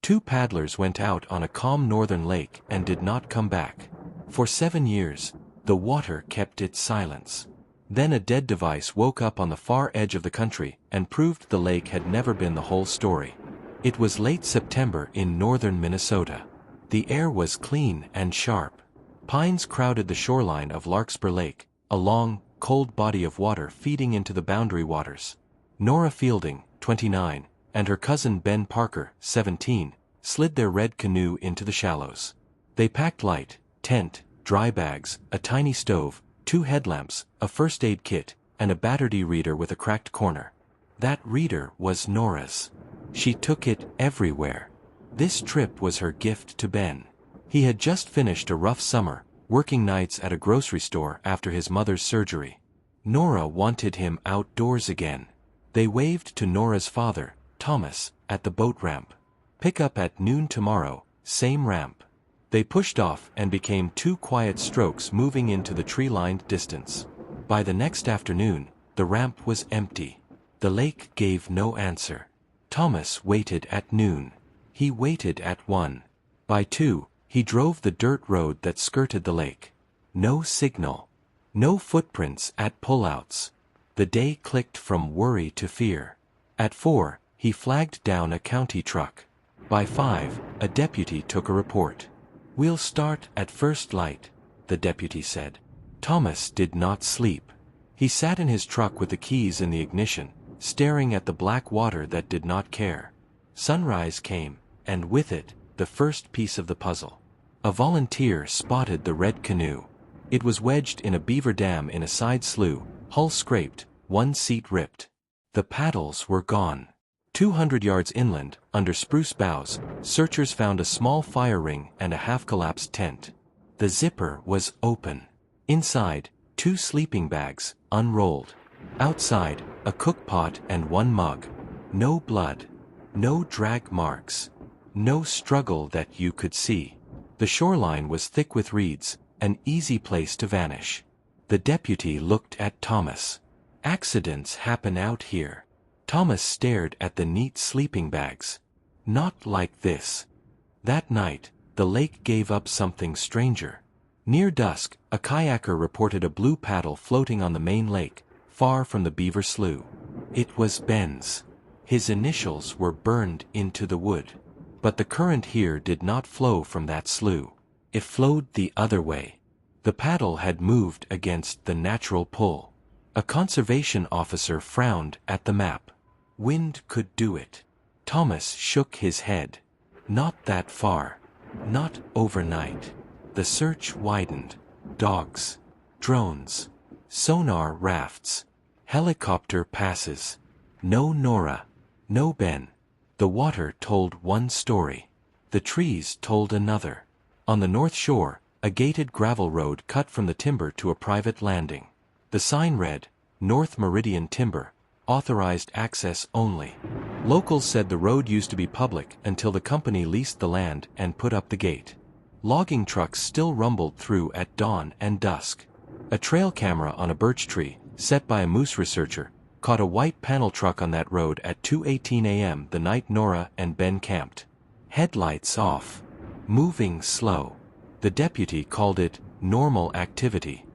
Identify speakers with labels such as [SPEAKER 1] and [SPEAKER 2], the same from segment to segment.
[SPEAKER 1] Two paddlers went out on a calm northern lake and did not come back. For 7 years, the water kept its silence. Then a dead device woke up on the far edge of the country and proved the lake had never been the whole story. It was late September in northern Minnesota. The air was clean and sharp. Pines crowded the shoreline of Larkspur Lake, a long, cold body of water feeding into the boundary waters. Nora Fielding, 29, and her cousin Ben Parker, 17, slid their red canoe into the shallows. They packed light, tent, dry bags, a tiny stove, 2 headlamps, a first aid kit, and a battery reader with a cracked corner. That reader was Nora's. She took it everywhere. This trip was her gift to Ben. He had just finished a rough summer, working nights at a grocery store after his mother's surgery. Nora wanted him outdoors again. They waved to Nora's father, Thomas, at the boat ramp. "Pick up at noon tomorrow, same ramp." They pushed off and became 2 quiet strokes moving into the tree-lined distance. By the next afternoon, the ramp was empty. The lake gave no answer. Thomas waited at noon. He waited at 1. By 2, he drove the dirt road that skirted the lake. No signal. No footprints at pullouts. The day clicked from worry to fear. At 4, he flagged down a county truck. By 5, a deputy took a report. "We'll start at first light," the deputy said. Thomas did not sleep. He sat in his truck with the keys in the ignition, staring at the black water that did not care. Sunrise came, and with it, the first piece of the puzzle. A volunteer spotted the red canoe. It was wedged in a beaver dam in a side slough, hull scraped, 1 seat ripped. The paddles were gone. 200 yards inland, under spruce boughs, searchers found a small fire ring and a half-collapsed tent. The zipper was open. Inside, 2 sleeping bags, unrolled. Outside, a cook pot and 1 mug. No blood. No drag marks. No struggle that you could see. The shoreline was thick with reeds, an easy place to vanish. The deputy looked at Thomas. "Accidents happen out here." Thomas stared at the neat sleeping bags. "Not like this." That night, the lake gave up something stranger. Near dusk, a kayaker reported a blue paddle floating on the main lake, far from the beaver slough. It was Ben's. His initials were burned into the wood. But the current here did not flow from that slough. It flowed the other way. The paddle had moved against the natural pull. A conservation officer frowned at the map. Wind could do it. Thomas shook his head. Not that far. Not overnight. The search widened. Dogs. Drones. Sonar rafts. Helicopter passes. No Nora. No Ben. The water told one story. The trees told another. On the north shore, a gated gravel road cut from the timber to a private landing. The sign read, "North Meridian Timber. Authorized access only." Locals said the road used to be public until the company leased the land and put up the gate. Logging trucks still rumbled through at dawn and dusk. A trail camera on a birch tree, set by a moose researcher, caught a white panel truck on that road at 2:18 a.m. the night Nora and Ben camped. Headlights off. Moving slow. The deputy called it normal activity.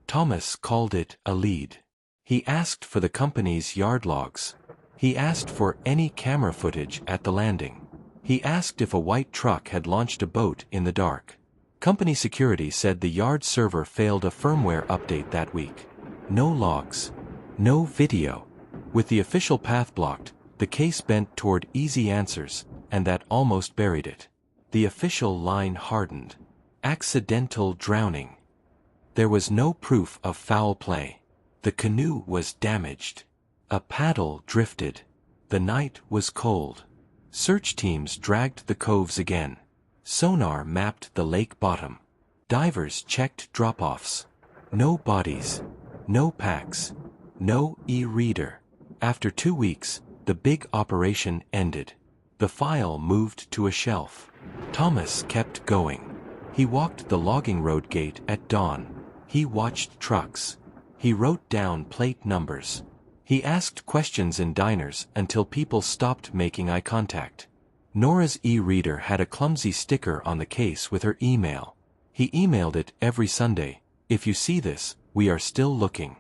[SPEAKER 1] Thomas called it a lead. He asked for the company's yard logs. He asked for any camera footage at the landing. He asked if a white truck had launched a boat in the dark. Company security said the yard server failed a firmware update that week. No logs. No video. With the official path blocked, the case bent toward easy answers, and that almost buried it. The official line hardened. Accidental drowning. There was no proof of foul play. The canoe was damaged. A paddle drifted. The night was cold. Search teams dragged the coves again. Sonar mapped the lake bottom. Divers checked drop-offs. No bodies. No packs. No e-reader. After 2 weeks, the big operation ended. The file moved to a shelf. Thomas kept going. He walked the logging road gate at dawn. He watched trucks. He wrote down plate numbers. He asked questions in diners until people stopped making eye contact. Nora's e-reader had a clumsy sticker on the case with her email. He emailed it every Sunday. "If you see this, we are still looking."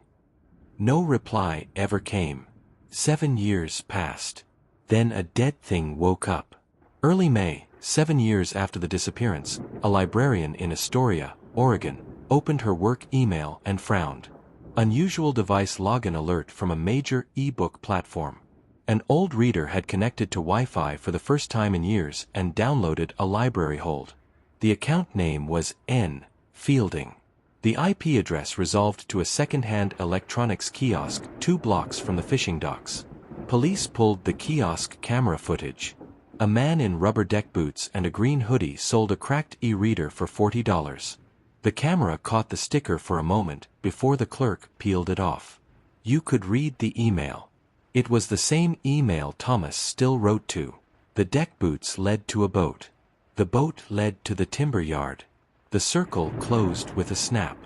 [SPEAKER 1] No reply ever came. 7 years passed. Then a dead thing woke up. Early May, 7 years after the disappearance, a librarian in Astoria, Oregon, opened her work email and frowned. Unusual device login alert from a major e-book platform. An old reader had connected to Wi-Fi for the first time in years and downloaded a library hold. The account name was N. Fielding. The IP address resolved to a second-hand electronics kiosk 2 blocks from the fishing docks. Police pulled the kiosk camera footage. A man in rubber deck boots and a green hoodie sold a cracked e-reader for $40. The camera caught the sticker for a moment before the clerk peeled it off. You could read the email. It was the same email Thomas still wrote to. The deck boots led to a boat. The boat led to the timber yard. The circle closed with a snap.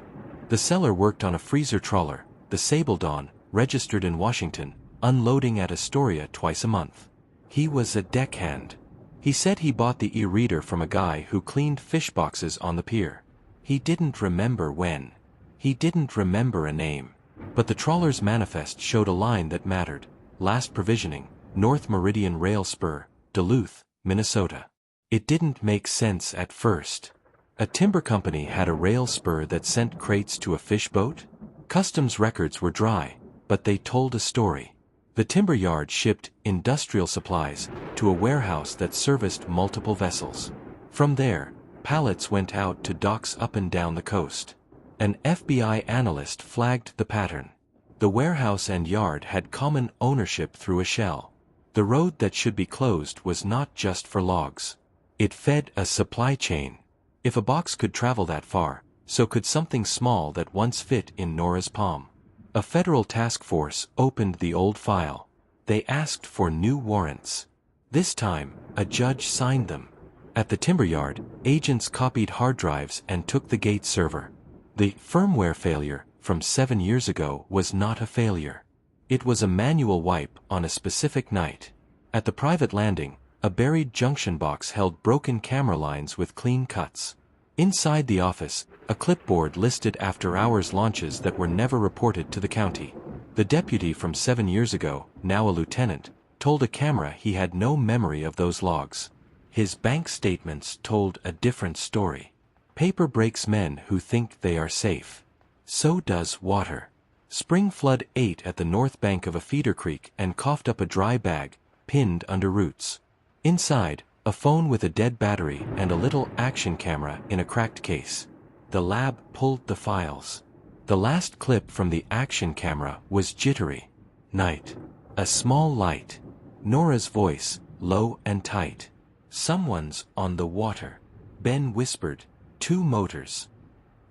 [SPEAKER 1] The seller worked on a freezer trawler, the Sable Dawn, registered in Washington, unloading at Astoria twice a month. He was a deckhand. He said he bought the e-reader from a guy who cleaned fish boxes on the pier. He didn't remember when. He didn't remember a name. But the trawler's manifest showed a line that mattered. Last provisioning, North Meridian Rail Spur, Duluth, Minnesota. It didn't make sense at first. A timber company had a rail spur that sent crates to a fish boat? Customs records were dry, but they told a story. The timber yard shipped industrial supplies to a warehouse that serviced multiple vessels. From there, pallets went out to docks up and down the coast. An FBI analyst flagged the pattern. The warehouse and yard had common ownership through a shell. The road that should be closed was not just for logs. It fed a supply chain. If a box could travel that far, so could something small that once fit in Nora's palm. A federal task force opened the old file. They asked for new warrants. This time, a judge signed them. At the timber yard, agents copied hard drives and took the gate server. The firmware failure from 7 years ago was not a failure. It was a manual wipe on a specific night. At the private landing, a buried junction box held broken camera lines with clean cuts. Inside the office, a clipboard listed after-hours launches that were never reported to the county. The deputy from 7 years ago, now a lieutenant, told a camera he had no memory of those logs. His bank statements told a different story. Paper breaks men who think they are safe. So does water. Spring flood ate at the north bank of a feeder creek and coughed up a dry bag, pinned under roots. Inside, a phone with a dead battery and a little action camera in a cracked case. The lab pulled the files. The last clip from the action camera was jittery. Night. A small light. Nora's voice, low and tight. "Someone's on the water." Ben whispered, "2 motors."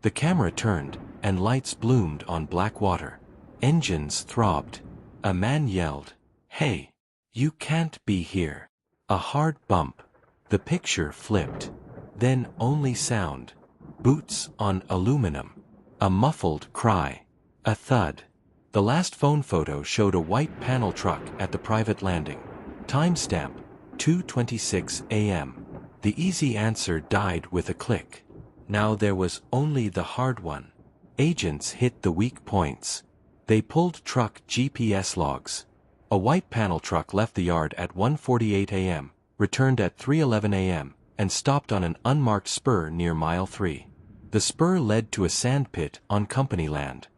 [SPEAKER 1] The camera turned, and lights bloomed on black water. Engines throbbed. A man yelled, "Hey! You can't be here." A hard bump. The picture flipped. Then only sound. Boots on aluminum. A muffled cry. A thud. The last phone photo showed a white panel truck at the private landing. Timestamp, 2:26 a.m. The easy answer died with a click. Now there was only the hard one. Agents hit the weak points. They pulled truck GPS logs. A white panel truck left the yard at 1:48 a.m., returned at 3:11 a.m., and stopped on an unmarked spur near mile 3. The spur led to a sand pit on company land.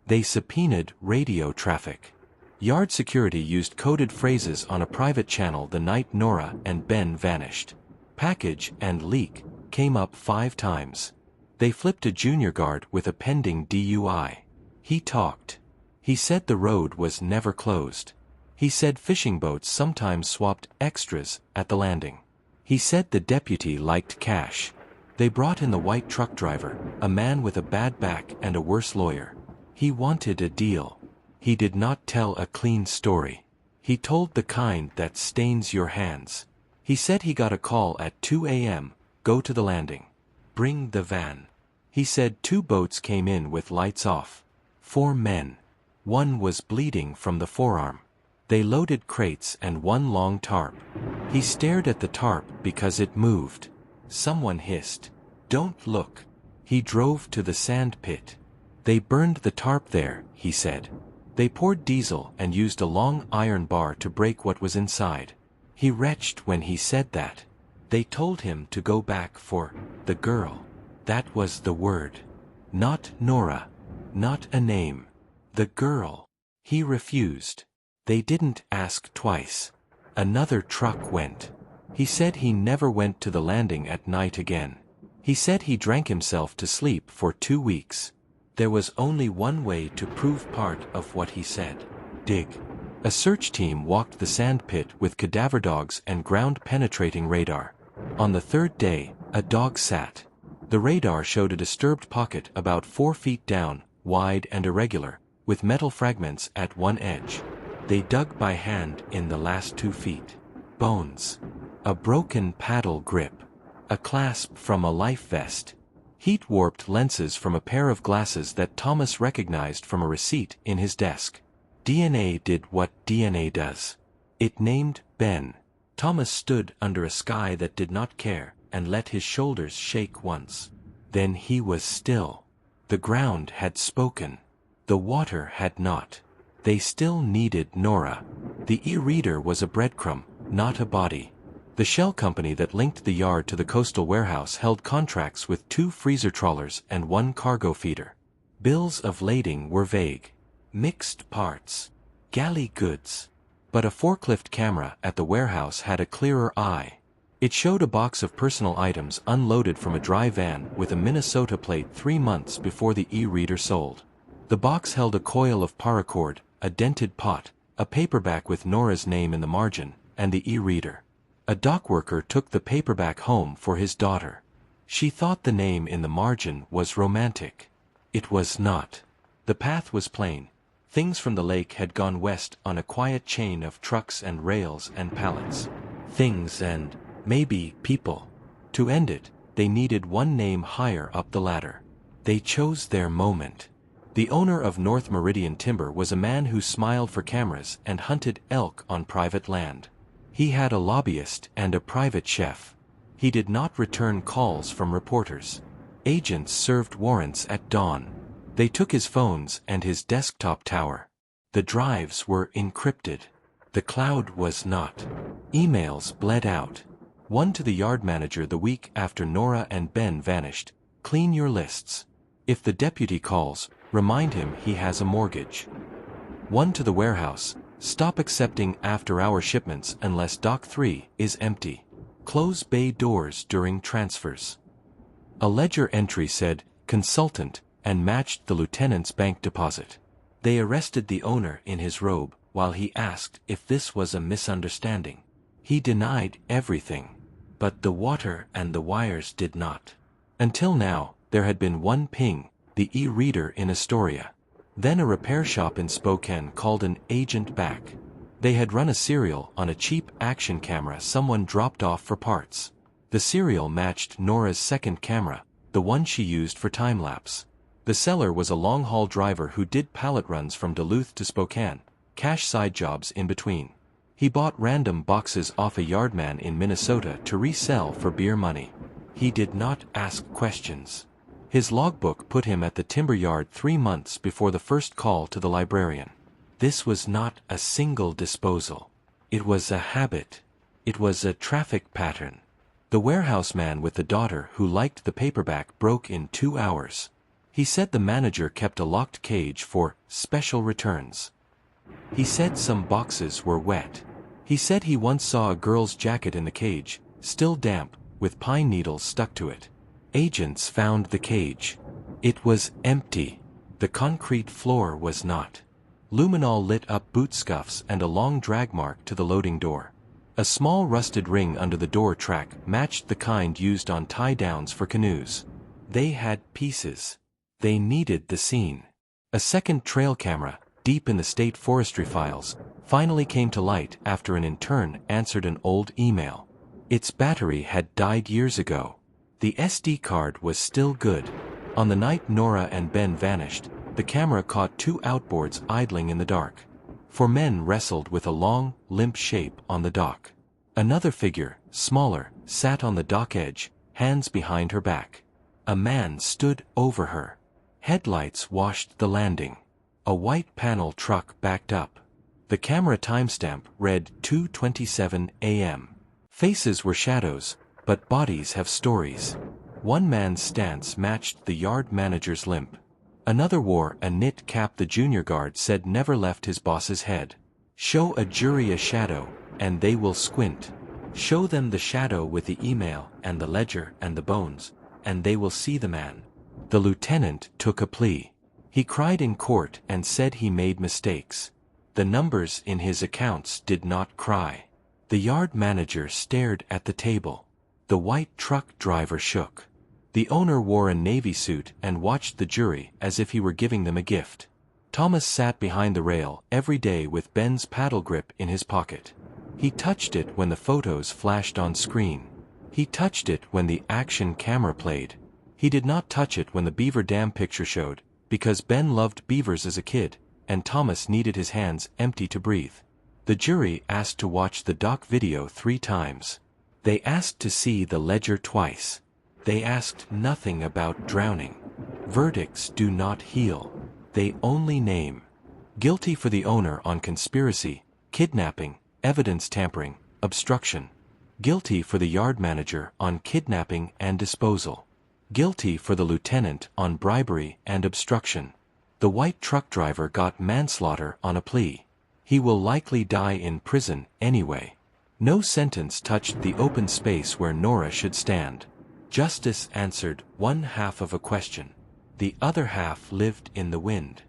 [SPEAKER 1] They subpoenaed radio traffic. Yard security used coded phrases on a private channel the night Nora and Ben vanished. Package and leak came up 5 times. They flipped a junior guard with a pending DUI. He talked. He said the road was never closed. He said fishing boats sometimes swapped extras at the landing. He said the deputy liked cash. They brought in the white truck driver, a man with a bad back and a worse lawyer. He wanted a deal. He did not tell a clean story. He told the kind that stains your hands. He said he got a call at 2 a.m., go to the landing. Bring the van. He said 2 boats came in with lights off. 4 men. 1 was bleeding from the forearm. They loaded crates and one long tarp. He stared at the tarp because it moved. Someone hissed, "Don't look." He drove to the sand pit. "They burned the tarp there," he said. "They poured diesel and used a long iron bar to break what was inside." He retched when he said that. They told him to go back for the girl. That was the word. Not Nora. Not a name. The girl. He refused. They didn't ask twice. Another truck went. He said he never went to the landing at night again. He said he drank himself to sleep for 2 weeks. There was only one way to prove part of what he said. Dig. A search team walked the sand pit with cadaver dogs and ground-penetrating radar. On the 3rd day, a dog sat. The radar showed a disturbed pocket about 4 feet down, wide and irregular, with metal fragments at one edge. They dug by hand in the last 2 feet. Bones. A broken paddle grip. A clasp from a life vest. Heat-warped lenses from a pair of glasses that Thomas recognized from a receipt in his desk. DNA did what DNA does. It named Ben. Thomas stood under a sky that did not care, and let his shoulders shake once. Then he was still. The ground had spoken. The water had not. They still needed Nora. The e-reader was a breadcrumb, not a body. The shell company that linked the yard to the coastal warehouse held contracts with 2 freezer trawlers and 1 cargo feeder. Bills of lading were vague. Mixed parts. Galley goods. But a forklift camera at the warehouse had a clearer eye. It showed a box of personal items unloaded from a dry van with a Minnesota plate 3 months before the e-reader sold. The box held a coil of paracord, a dented pot, a paperback with Nora's name in the margin, and the e-reader. A dock worker took the paperback home for his daughter. She thought the name in the margin was romantic. It was not. The path was plain. Things from the lake had gone west on a quiet chain of trucks and rails and pallets. Things and, maybe, people. To end it, they needed one name higher up the ladder. They chose their moment. The owner of North Meridian Timber was a man who smiled for cameras and hunted elk on private land. He had a lobbyist and a private chef. He did not return calls from reporters. Agents served warrants at dawn. They took his phones and his desktop tower. The drives were encrypted. The cloud was not. Emails bled out. One to the yard manager the week after Nora and Ben vanished. "Clean your lists. If the deputy calls, remind him he has a mortgage." One to the warehouse. "Stop accepting after-hour shipments unless Dock 3 is empty. Close bay doors during transfers." A ledger entry said, "Consultant," and matched the lieutenant's bank deposit. They arrested the owner in his robe, while he asked if this was a misunderstanding. He denied everything. But the water and the wires did not. Until now, there had been one ping, the e-reader in Astoria. Then a repair shop in Spokane called an agent back. They had run a serial on a cheap action camera someone dropped off for parts. The serial matched Nora's second camera, the one she used for time-lapse. The seller was a long-haul driver who did pallet runs from Duluth to Spokane, cash side jobs in between. He bought random boxes off a yardman in Minnesota to resell for beer money. He did not ask questions. His logbook put him at the timber yard 3 months before the first call to the librarian. This was not a single disposal. It was a habit. It was a traffic pattern. The warehouse man with the daughter who liked the paperback broke in 2 hours. He said the manager kept a locked cage for special returns. He said some boxes were wet. He said he once saw a girl's jacket in the cage, still damp, with pine needles stuck to it. Agents found the cage. It was empty. The concrete floor was not. Luminol lit up boot scuffs and a long drag mark to the loading door. A small rusted ring under the door track matched the kind used on tie-downs for canoes. They had pieces. They needed the scene. A second trail camera, deep in the state forestry files, finally came to light after an intern answered an old email. Its battery had died years ago. The SD card was still good. On the night Nora and Ben vanished, the camera caught 2 outboards idling in the dark. For men wrestled with a long, limp shape on the dock. Another figure, smaller, sat on the dock edge, hands behind her back. A man stood over her. Headlights washed the landing. A white panel truck backed up. The camera timestamp read 2:27 a.m. Faces were shadows, but bodies have stories. One man's stance matched the yard manager's limp. Another wore a knit cap the junior guard said never left his boss's head. Show a jury a shadow, and they will squint. Show them the shadow with the email and the ledger and the bones, and they will see the man. The lieutenant took a plea. He cried in court and said he made mistakes. The numbers in his accounts did not cry. The yard manager stared at the table. The white truck driver shook. The owner wore a navy suit and watched the jury as if he were giving them a gift. Thomas sat behind the rail every day with Ben's paddle grip in his pocket. He touched it when the photos flashed on screen. He touched it when the action camera played. He did not touch it when the beaver dam picture showed, because Ben loved beavers as a kid, and Thomas needed his hands empty to breathe. The jury asked to watch the doc video 3 times. They asked to see the ledger twice. They asked nothing about drowning. Verdicts do not heal. They only name. Guilty for the owner on conspiracy, kidnapping, evidence tampering, obstruction. Guilty for the yard manager on kidnapping and disposal. Guilty for the lieutenant on bribery and obstruction. The white truck driver got manslaughter on a plea. He will likely die in prison anyway. No sentence touched the open space where Nora should stand. Justice answered one half of a question. The other half lived in the wind.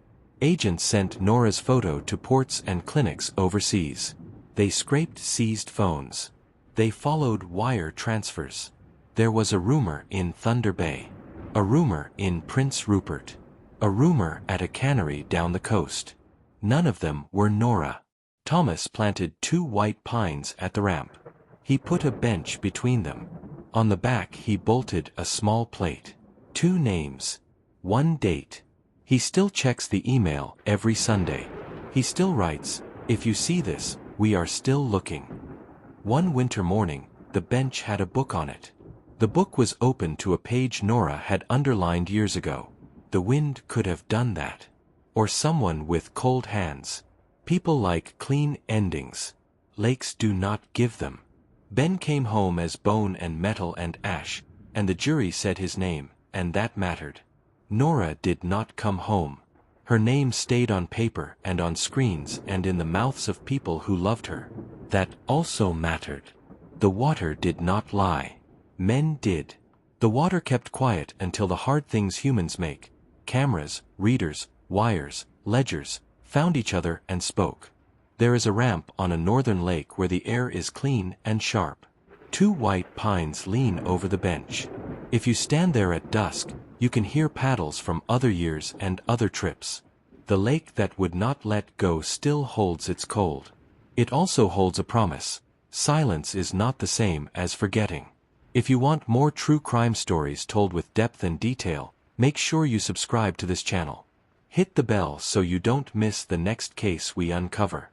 [SPEAKER 1] Agents sent Nora's photo to ports and clinics overseas. They scraped seized phones. They followed wire transfers. There was a rumor in Thunder Bay. A rumor in Prince Rupert. A rumor at a cannery down the coast. None of them were Nora. Thomas planted 2 white pines at the ramp. He put a bench between them. On the back he bolted a small plate. 2 names. 1 date. He still checks the email every Sunday. He still writes, "If you see this, we are still looking." One winter morning, the bench had a book on it. The book was open to a page Nora had underlined years ago. The wind could have done that. Or someone with cold hands. People like clean endings. Lakes do not give them. Ben came home as bone and metal and ash, and the jury said his name, and that mattered. Nora did not come home. Her name stayed on paper and on screens and in the mouths of people who loved her. That also mattered. The water did not lie. Men did. The water kept quiet until the hard things humans make, cameras, readers, wires, ledgers, found each other and spoke. There is a ramp on a northern lake where the air is clean and sharp. 2 white pines lean over the bench. If you stand there at dusk, you can hear paddles from other years and other trips. The lake that would not let go still holds its cold. It also holds a promise. Silence is not the same as forgetting. If you want more true crime stories told with depth and detail, make sure you subscribe to this channel. Hit the bell so you don't miss the next case we uncover.